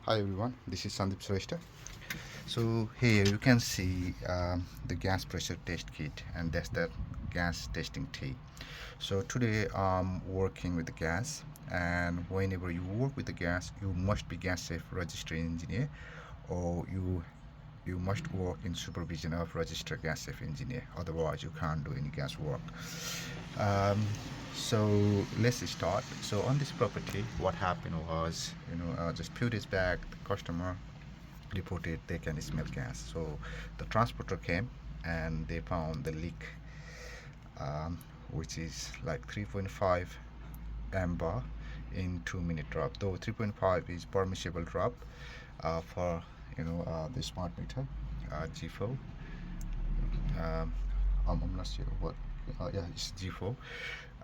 Hi everyone, this is Sandeep Shrestha. So here you can see the gas pressure test kit, and that's the gas testing tee. So today I'm working with the gas, and whenever you work with the gas, you must be gas safe registered engineer, or you must work in supervision of registered gas safe engineer. Otherwise, you can't do any gas work. Um, so let's start. So on this property, what happened was, just few days back, the customer reported they can smell gas. So the transporter came and they found the leak, um, which is like 3.5 amber in 2 minute drop. Though 3.5 is permissible drop for the smart meter G4. I'm not sure what. Yeah, it's G4.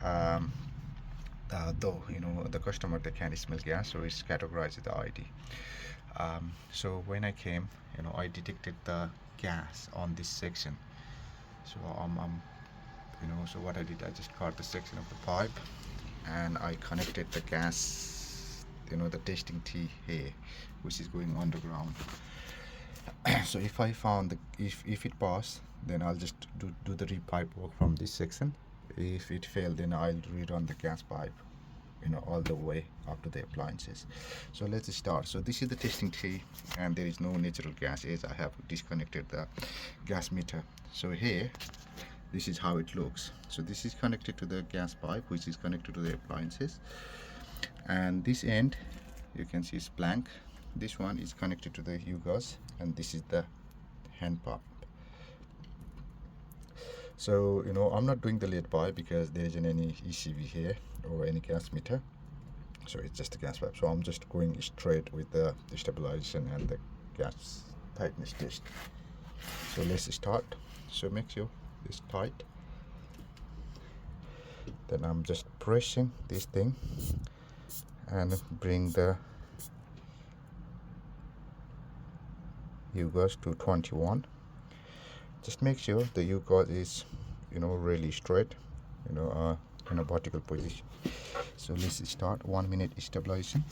Um, though the customer they can smell gas, so it's categorized as the ID. So when I came, I detected the gas on this section. So so what I did, I just cut the section of the pipe, and I connected the gas, the testing T here, which is going underground. So if I found if it passed, then I'll just do the repipe work from this section. If it failed, then I'll rerun the gas pipe, all the way up to the appliances. So let's start. So this is the testing tree, and there is no natural gas as I have disconnected the gas meter. So here, this is how it looks. So this is connected to the gas pipe, which is connected to the appliances, and this end you can see is blank. This one is connected to the UGAS, and this is the hand pump. So I'm not doing the lead pipe because there isn't any ECV here or any gas meter, so it's just a gas pipe. So I'm just going straight with the stabilization and the gas tightness test. So let's start. So make sure it's tight. Then I'm just pressing this thing and bring the UGAS to 21. Just make sure the UGAS is really straight, in a vertical position. So let's start. 1 minute stabilization.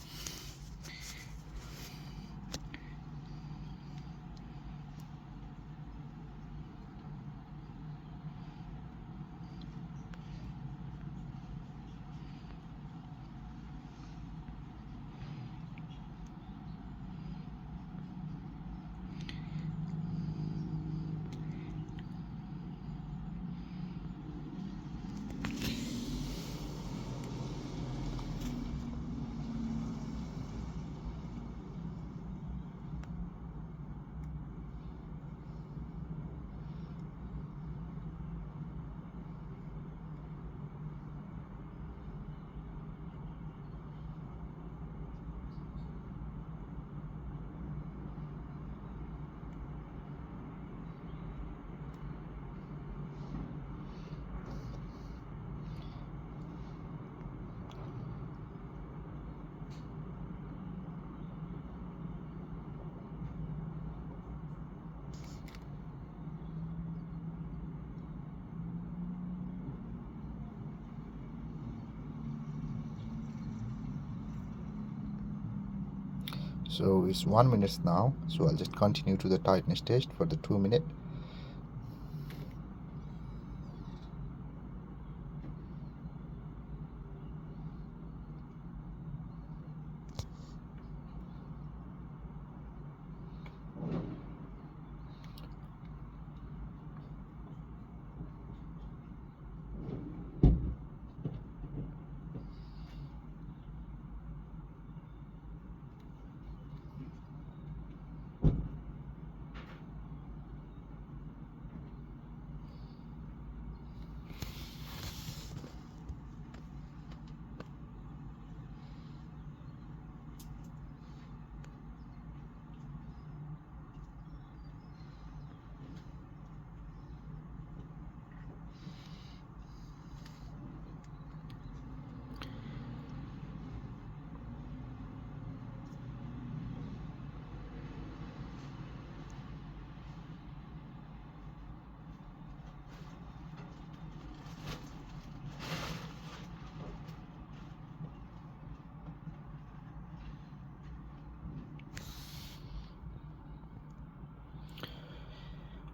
So it's 1 minute now. So I'll just continue to the tightness test for the 2 minute.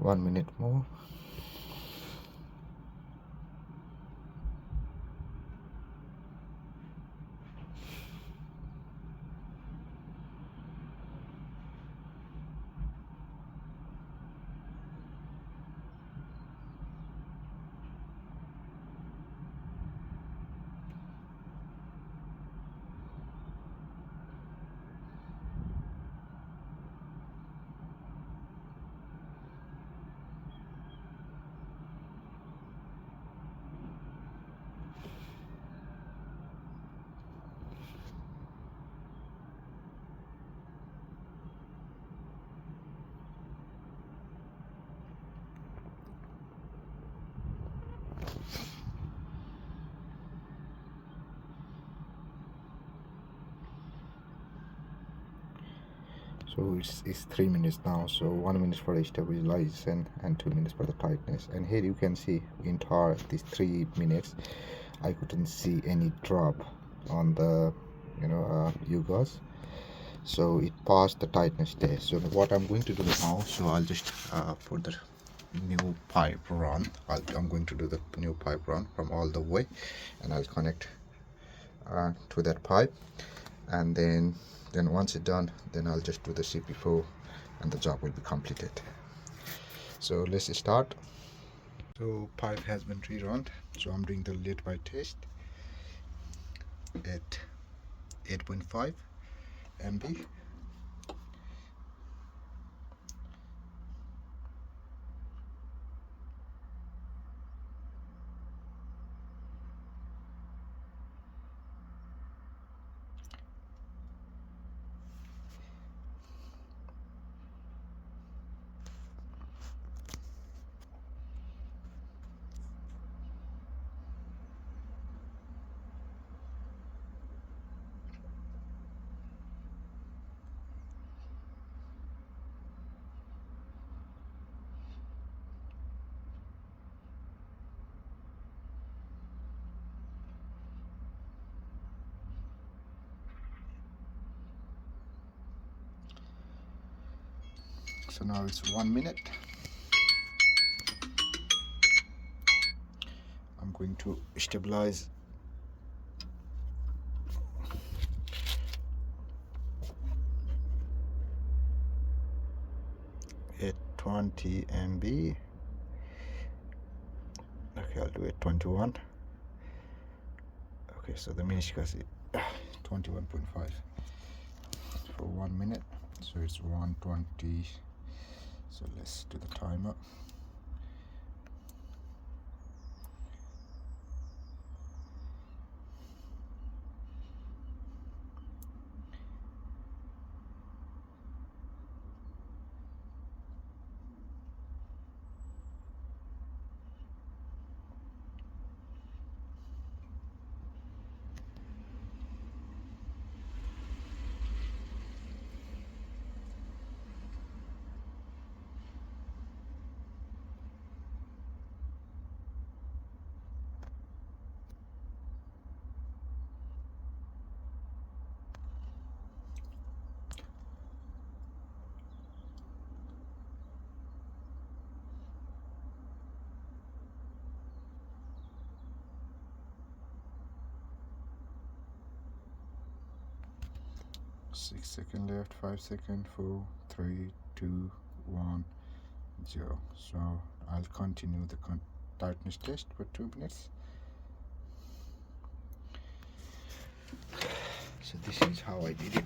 1 minute more. So it's 3 minutes now. So 1 minute for the stabilization and 2 minutes for the tightness. And here you can see entire these 3 minutes, I couldn't see any drop on the UGAS. So it passed the tightness test. So what I'm going to do now, so I'll just put the new pipe run. I'm going to do the new pipe run from all the way, and I'll connect to that pipe, and then once it's done, then I'll just do the CP4 and the job will be completed. So let's start. So pipe has been rerun. So I'm doing the lead pipe test at 8.5 MB. So now it's 1 minute. I'm going to stabilize at 20 MB. Okay, I'll do it 21. Okay, so the Minishkas is 21.5 for 1 minute. So it's 120. So let's do the timer. Six seconds left, 5 seconds, 4, 3, 2, 1, 0. So I'll continue the tightness test for 2 minutes. So this is how I did it.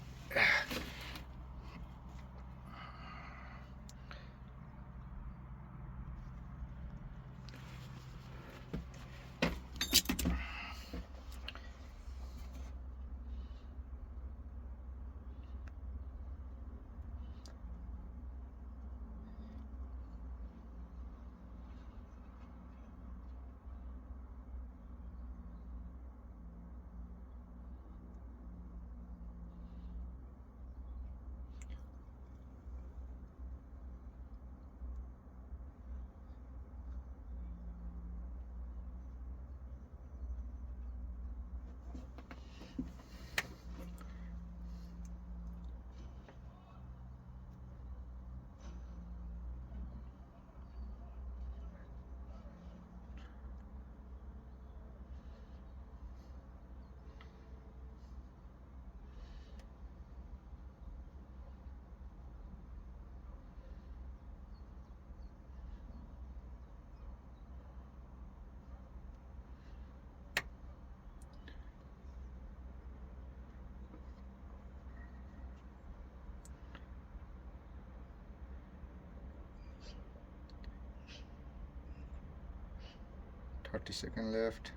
30-second left,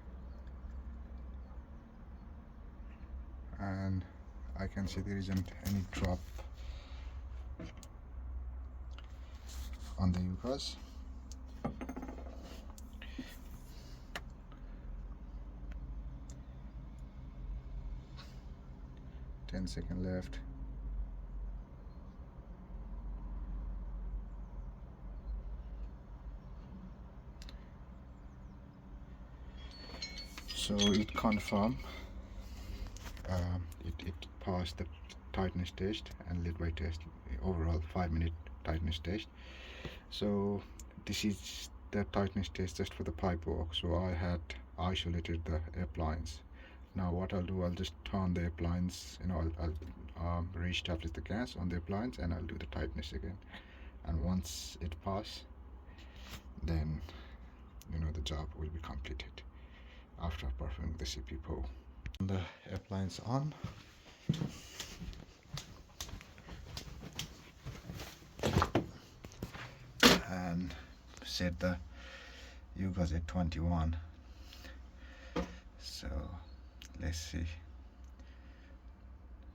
and I can see there isn't any drop on the UCAS. Ten-second left. So it confirmed it passed the tightness test and lead weight test, overall 5-minute tightness test. So this is the tightness test just for the pipe work. So I had isolated the appliance. Now what I'll do, I'll just turn the appliance, I'll re-establish the gas on the appliance, and I'll do the tightness again. And once it passes, then the job will be completed after performing the CP pull. The appliance on. And set the UCAS at 21. So let's see.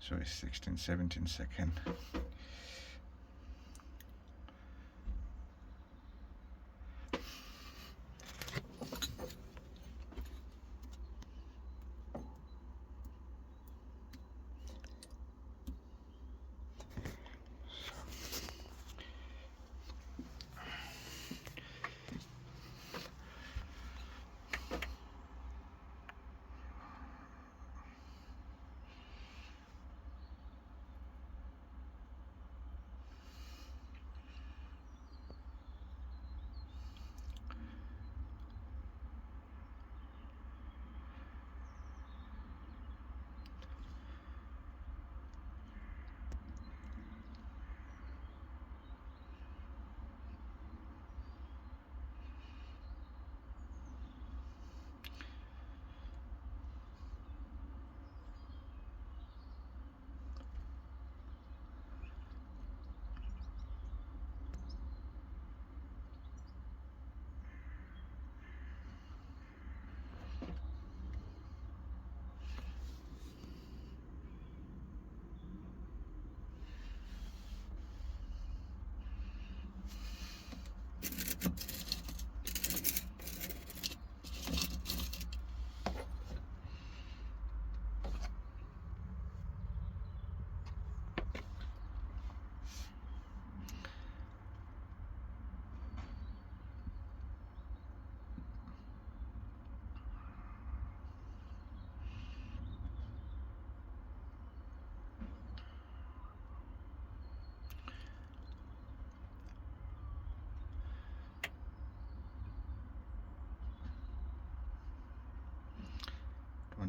So it's 16-17 seconds.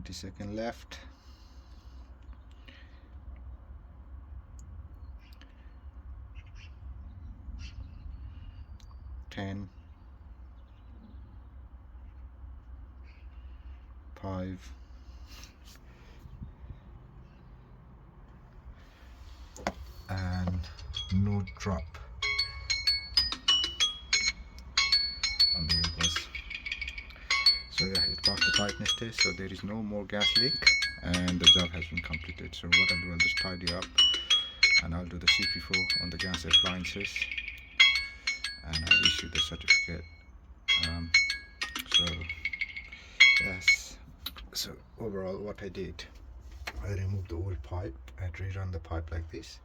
Second left. 10, 5, and no drop on the UCAS. So yeah, it passed the tightness test, so there is no more gas leak and the job has been completed. So what I'll do, I'll just tidy up and I'll do the CP4 on the gas appliances and I'll issue the certificate. So yes, so overall what I did, I removed the old pipe and rerun the pipe like this,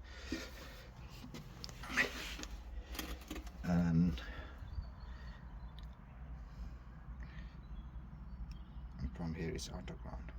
and from here is underground.